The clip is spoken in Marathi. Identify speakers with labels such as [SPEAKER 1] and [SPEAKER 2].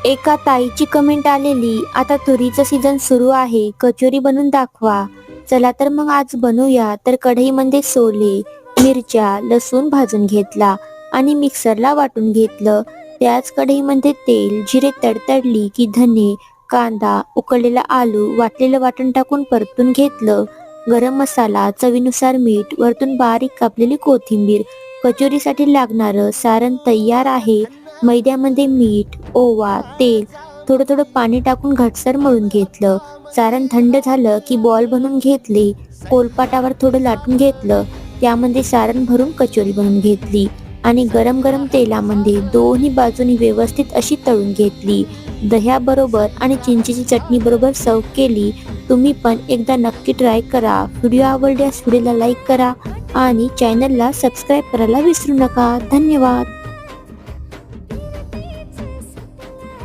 [SPEAKER 1] एका ताईची कमेंट आलेली, आता तुरीचं सीझन सुरू आहे, कचोरी बनवून दाखवा. चला तर मग आज बनवूया. तर कढईमध्ये सोले, मिरच्या, लसूण भाजून घेतला आणि मिक्सरला वाटून घेतलं. त्याच कढईमध्ये तेल, जिरे तडतडली की धने, कांदा, उकळलेला आलू, वाटलेलं वाटण टाकून परतून घेतलं. गरम मसाला, चवीनुसार मीठ, वरतून बारीक कापलेली कोथिंबीर. कचोरीसाठी लागणारं सारण तयार आहे. मैद्यामध्ये मीठ, ओवा, तेल, थोडं थोडं पाणी टाकून घटसर मळून घेतलं. सारण थंड झालं की बॉल बनवून घेतले. पोलपाटावर थोडं लाटून घेतलं. त्यामध्ये सारण भरून कचोरी बनवून घेतली आणि गरम गरम तेलामध्ये दोन्ही बाजूनी व्यवस्थित अशी तळून घेतली. दह्याबरोबर आणि चिंचेची चटणी बरोबर सर्व केली. तुम्ही पण एकदा नक्की ट्राय करा. व्हिडिओ आवडल्यास व्हिडिओला लाईक करा आणि चॅनलला सबस्क्राईब करायला विसरू नका. धन्यवाद.